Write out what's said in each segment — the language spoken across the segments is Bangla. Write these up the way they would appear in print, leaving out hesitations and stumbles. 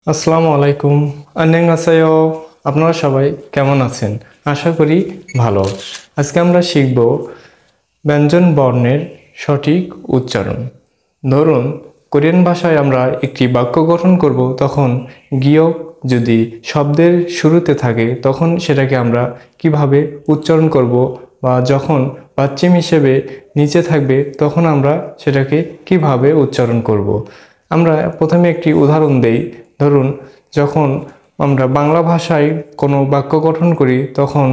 আসসালামু আলাইকুম। আন্নাঙ্গাসায়ো। আপনারা সবাই কেমন আছেন? আশা করি ভালো। আজকে আমরা শিখব ব্যঞ্জন বর্ণের সঠিক উচ্চারণ। ধরুন, কোরিয়ান ভাষায় আমরা একটি বাক্য গঠন করব, তখন গিয়ক যদি শব্দের শুরুতে থাকে তখন সেটাকে আমরা কিভাবে উচ্চারণ করব, বা যখন পাচ্চিম হিসেবে নিচে থাকবে তখন আমরা সেটাকে কিভাবে উচ্চারণ করব। আমরা প্রথমে একটি উদাহরণ দেই। ধরুন, যখন আমরা বাংলা ভাষায় কোনো বাক্য গঠন করি তখন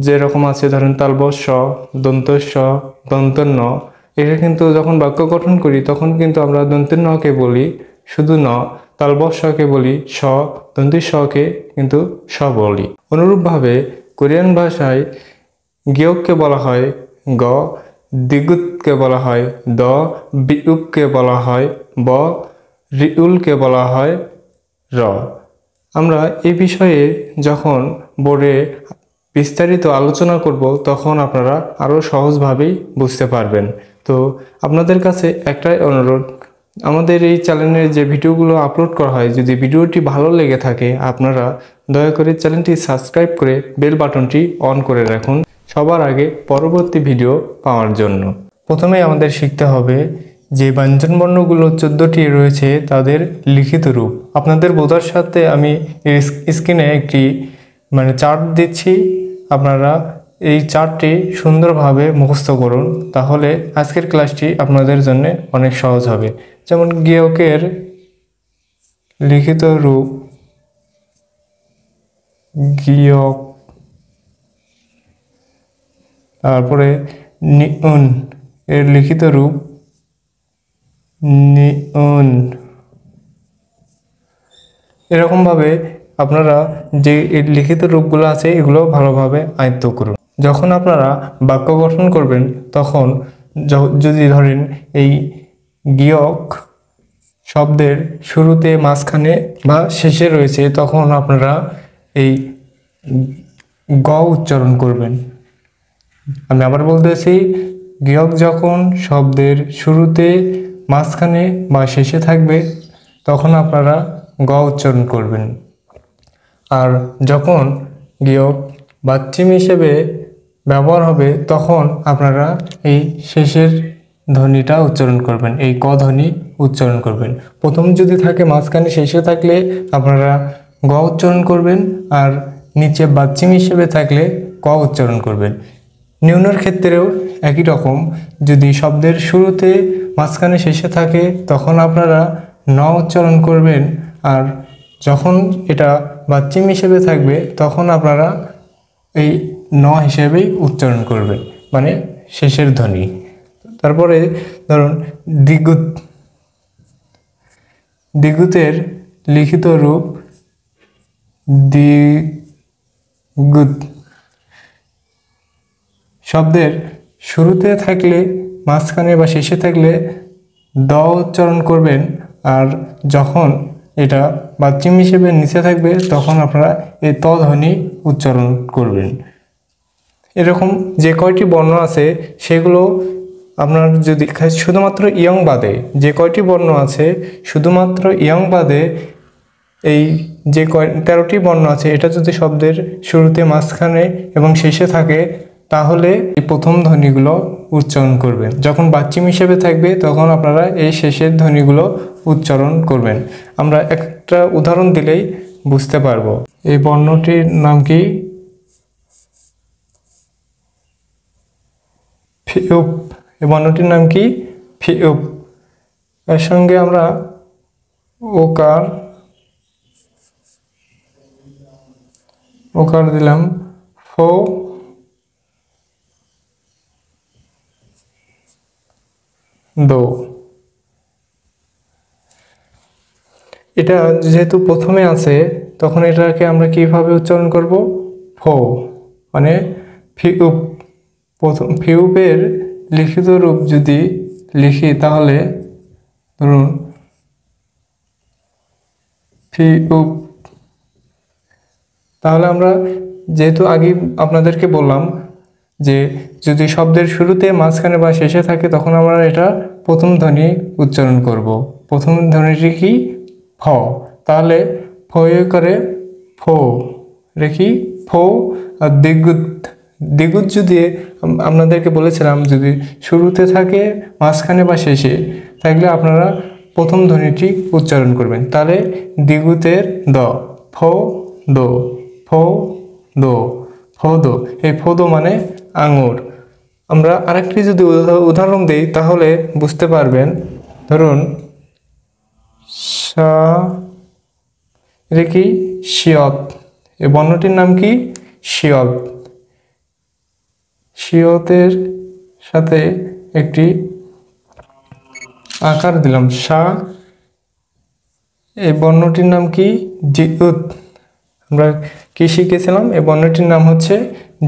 যেরকম আছে, ধরুন তালবস স, দন্তস্ব, দন্তন্য। এটা কিন্তু যখন বাক্য গঠন করি তখন কিন্তু আমরা দন্তন্যকে বলি শুধু ন, তালবস্যকে বলি স, দন্তিস্বকে কিন্তু স বলি। অনুরূপভাবে কোরিয়ান ভাষায় গিয়ককে বলা হয় গ, দিগুতকে বলা হয় দ, বিউপকে বলা হয় ব, রিউলকে বলা হয় র। আমরা এই বিষয়ে যখন বোর্ডে বিস্তারিত আলোচনা করব তখন আপনারা আরও সহজভাবেই বুঝতে পারবেন। তো আপনাদের কাছে একটাই অনুরোধ, আমাদের এই চ্যানেলের যে ভিডিওগুলো আপলোড করা হয়, যদি ভিডিওটি ভালো লেগে থাকে আপনারা দয়া করে চ্যানেলটি সাবস্ক্রাইব করে বেল বাটনটি অন করে রাখুন সবার আগে পরবর্তী ভিডিও পাওয়ার জন্য। প্রথমে আমাদের শিখতে হবে যে ব্যঞ্জনবর্ণগুলো 14টি রয়েছে তাদের লিখিত রূপ। আপনাদের বোঝার সাথে আমি স্ক্রিনে একটি চার্ট দিচ্ছি, আপনারা এই চার্টটি সুন্দরভাবে মুখস্থ করুন, তাহলে আজকের ক্লাসটি আপনাদের জন্য অনেক সহজ হবে। যেমন গিয়কের লিখিত রূপ গিয়ক, তারপরে নিউন এর লিখিত রূপ নিউন। এরকমভাবে আপনারা যে লিখিত রূপগুলো আছে এগুলো ভালোভাবে আয়ত্ত করুন। যখন আপনারা বাক্য গঠন করবেন তখন যদি ধরেন এই গিয়ক শব্দের শুরুতে, মাঝখানে বা শেষে রয়েছে তখন আপনারা এই গ উচ্চারণ করবেন। আমি আবার বলতেছি, গিয়ক যখন শব্দের শুরুতে, মাঝখানে বা শেষে থাকবে তখন আপনারা গ উচ্চারণ করবেন। আর যখন গিয়ক বাচ্চিম হিসেবে ব্যবহার হবে তখন আপনারা এই শেষের ধ্বনিটা উচ্চারণ করবেন, এই ক ধ্বনি উচ্চারণ করবেন। প্রথম যদি থাকে, মাঝখানে, শেষে থাকলে আপনারা গ উচ্চারণ করবেন, আর নিচে বাচ্চিম হিসেবে থাকলে ক উচ্চারণ করবেন। নিউনের ক্ষেত্রেও একই রকম, যদি শব্দের শুরুতে, মাঝখানে, শেষে থাকে তখন আপনারা ন উচ্চারণ করবেন, আর যখন এটা বাচ্চিম হিসেবে থাকবে তখন আপনারা এই ন হিসেবেই উচ্চারণ করবেন, মানে শেষের ধ্বনি। তারপরে ধরুন দিগুত, দিগুতের লিখিত রূপ দিগুত। শব্দের শুরুতে থাকলে, মাঝখানে বা শেষে থাকলে দ উচ্চারণ করবেন, আর যখন এটা বাচ্চিম হিসেবে নিচে থাকবে তখন আপনারা এই ত ধ্বনি উচ্চারণ করবেন। এরকম যে কয়টি বর্ণ আছে সেগুলো আপনার যদি শুধুমাত্র ইয়ং বাদে, যে কয়টি বর্ণ আছে শুধুমাত্র ইয়ং বাদে এই যে 13টি বর্ণ আছে, এটা যদি শব্দের শুরুতে, মাঝখানে এবং শেষে থাকে তাহলে এই প্রথম ধ্বনিগুলো উচ্চারণ করবেন। যখন বাচ্চিম হিসেবে থাকবে তখন আপনারা এই শেষের ধ্বনিগুলো উচ্চারণ করবেন। আমরা একটা উদাহরণ দিলেই বুঝতে পারবো। এই বর্ণটির নাম কি? ফিউপ। এই বর্ণটির নাম কি? ফিউপ। এর সঙ্গে আমরা ওকার ওকার দিলাম ফো, দো। এটা যেহেতু প্রথমে আছে তখন এটাকে আমরা কিভাবে উচ্চারণ করব? ফো, মানে ফিউপ। প্রথম ফিউপের লিখিত রূপ যদি লিখি তাহলে ধরুন ফিউপ। তাহলে আমরা যেহেতু আগে আপনাদেরকে বললাম যে যদি শব্দের শুরুতে, মাঝখানে বা শেষে থাকে তখন আমরা এটা প্রথম ধ্বনি উচ্চারণ করব। প্রথম ধ্বনিটি কি? ফ। তাহলে ফয়ে করে ফো, রেখি ফো। আর দিগুত, দিগুত যদি আপনাদেরকে বলেছিলাম যদি শুরুতে থাকে, মাঝখানে বা শেষে থাকলে আপনারা প্রথম ধ্বনিটি উচ্চারণ করবেন। তাহলে দিগুতের দ, ফো দো, ফো দো, ফো দো। এই ফো দো মানে আঙুর। আমরা আরেকটি যদি উদাহরণ দিই তাহলে বুঝতে পারবেন। ধরুন সা, এটা কি শিয়ত, এই বর্ণটির নাম কি শিয়ত। শিয়তের সাথে একটি আকার দিলাম সা, এই বর্ণটির নাম কি জিউত। আমরা কি শিখেছিলাম, এই বর্ণটির নাম হচ্ছে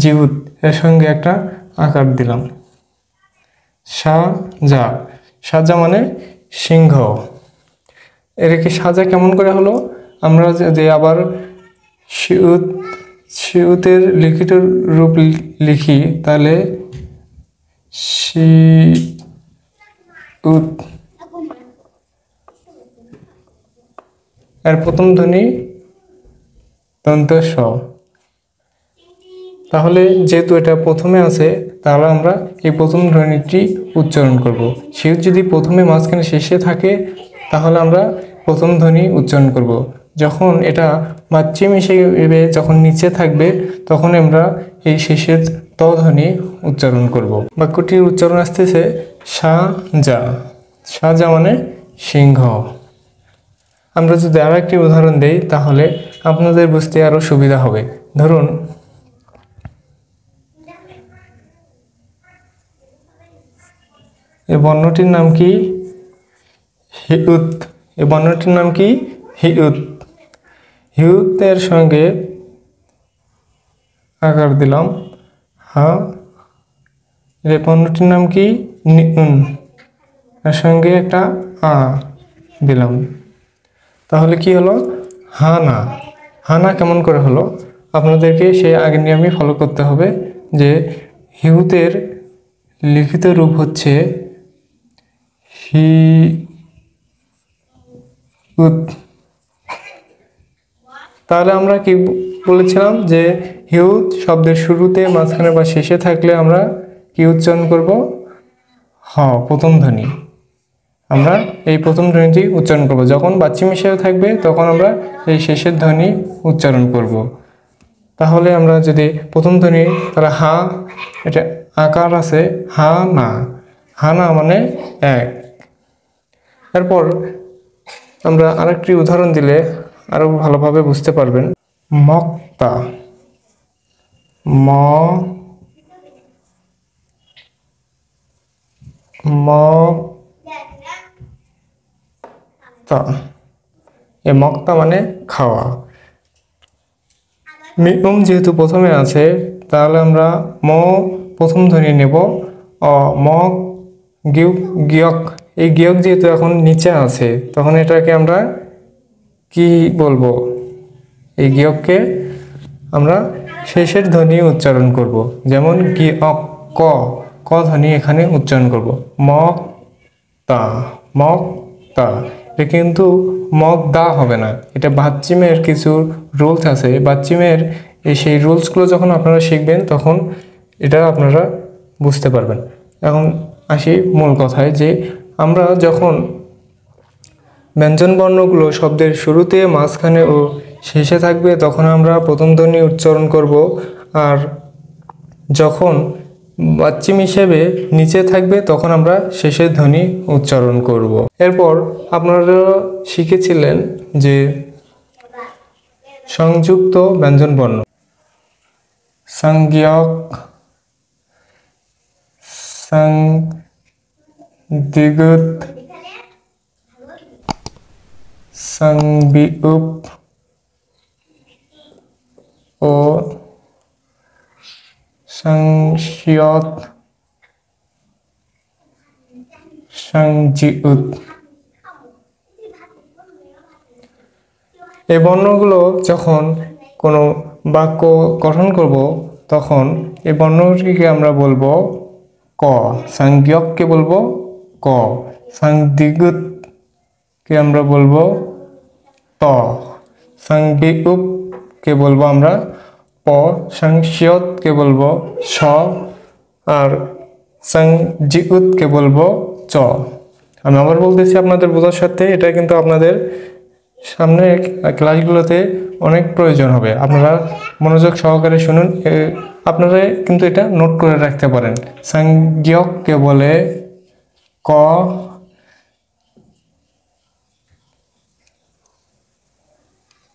জিউত, এর সঙ্গে একটা আকার দিলাম সাজা। সাজা মানে সিংহ। এর কি সাজা কেমন করে হলো, আমরা যদি আবার শিউত, শিউতের লিখিত রূপ লিখি তাহলে শিউত, এর প্রথম ধ্বনি দন্ত স। তাহলে যেহেতু এটা প্রথমে আছে তাহলে আমরা এই প্রথম ধ্বনিটি উচ্চারণ করব। শিউত যদি প্রথমে মাঝখানে শেষে থাকে তাহলে আমরা প্রথম ধ্বনি উচ্চারণ করব। যখন এটা মাতৃম হিসেবে যখন নিচে থাকবে তখন আমরা এই শেষের ত ধ্বনি উচ্চারণ করব। বাক্যটির উচ্চারণ আসতেছে সাজা। সাজা মানে সিংহ। আমরা যদি আরো একটি উদাহরণ দেই তাহলে আপনাদের বুঝতে আরো সুবিধা হবে। ধরুন এই বর্ণটির নাম কি হিউত, এই বর্ণটির নাম কি হিউত। হিউতের সঙ্গে আকার দিলাম হা, এই বর্ণটির নাম কি নিউন, এর সঙ্গে একটা আ দিলাম। তাহলে কি হলো হানা। হানা কেমন করে হলো, আপনাদেরকে সেই আগের নিয়মই ফলো করতে হবে যে হিউতের লিখিত রূপ হচ্ছে হি উত। তাহলে আমরা কি বলেছিলাম যে হিউত শব্দের শুরুতে মাঝখানে বা শেষে থাকলে আমরা কি উচ্চারণ করব, হ প্রথম ধ্বনি। আমরা এই প্রথম ধ্বনিটি উচ্চারণ করব। যখন বাচ্চিম হিসেবে থাকবে তখন আমরা এই শেষের ধ্বনি উচ্চারণ করব। তাহলে আমরা যদি প্রথম ধ্বনি তাহলে হা, এটা আকার আছে হা না, হা না মানে এক। এরপর আমরা আরেকটি উদাহরণ দিলে আরো ভালোভাবে বুঝতে পারবেন। মক্তা, ম মক্তা, এ মক্তা মানে খাওয়া। মিউম যেহেতু প্রথমে আছে তাহলে আমরা ম প্রথম ধ্বনি নেব, অ ম গিয়ক, গিয়ক, এই গিয়ক যেহেতু এখন নিচে আছে তখন এটাকে আমরা কি বলবো, এই গিয়ককে আমরা শেষের ধ্বনি উচ্চারণ করব। যেমন গিয়ক, ক, ক ধ্বনি এখানে উচ্চারণ করব। মক তা, মক তা, এটা কিন্তু মক দা হবে না। এটা বাচ্চিমের কিছু রুলস আছে, বাচ্চিমের এই সেই রুলসগুলো যখন আপনারা শিখবেন তখন এটা আপনারা বুঝতে পারবেন। এখন আসি মূল কথায় যে আমরা যখন ব্যঞ্জন বর্ণগুলো শব্দের শুরুতে মাঝখানে ও শেষে থাকবে তখন আমরা প্রথম ধ্বনি উচ্চারণ করব, আর যখন বাচ্চিম হিসেবে নিচে থাকবে তখন আমরা শেষের ধ্বনি উচ্চারণ করব। এরপর আপনারা শিখেছিলেন যে সংযুক্ত ব্যঞ্জন বর্ণ, সংজ্ঞক, সংদিগুত, সংবিউপ ও সংশিয়ত, সংজিউত। এই বর্ণগুলো যখন কোনো বাক্য গঠন করব তখন এই বর্ণটিকে আমরা বলবো ক, সংজ্ঞককে বলবো ক, সংদিগুতকে আমরা বলবো ত, সংবিউপ কে বলবো আমরা প, সংশিয়ত কে বলবো স, আর সংজিউত কে বলবো চ। আমি আবার বলতেছি আপনাদের বোঝার সাথে, এটা কিন্তু আপনাদের সামনে ক্লাসগুলোতে অনেক প্রয়োজন হবে। আপনারা মনোযোগ সহকারে শুনুন, আপনারা কিন্তু এটা নোট করে রাখতে পারেন। সংজ্ঞক কে বলে ক,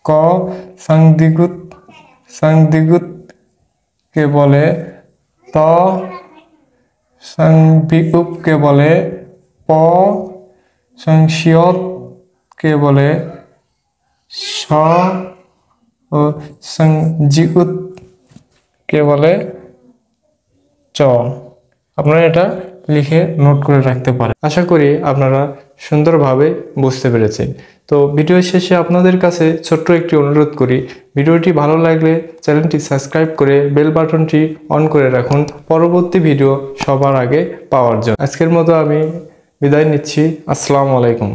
ক, সংদিগুত কে বলে ত, সংবিউপ কে বলে প, সংশিয়ত কে বলে স ও সংজিউত কে বলে চ। আপনারা এটা লিখে নোট করে রাখতে পারেন। আশা করি আপনারা সুন্দরভাবে বুঝতে পেরেছেন। তো ভিডিও শেষে আপনাদের কাছে ছোট্ট একটি অনুরোধ করি, ভিডিওটি ভালো লাগলে চ্যানেলটি সাবস্ক্রাইব করে বেল বাটনটি অন করে রাখুন পরবর্তী ভিডিও সবার আগে পাওয়ার জন্য। আজকের মতো আমি বিদায় নিচ্ছি। আসসালামু আলাইকুম।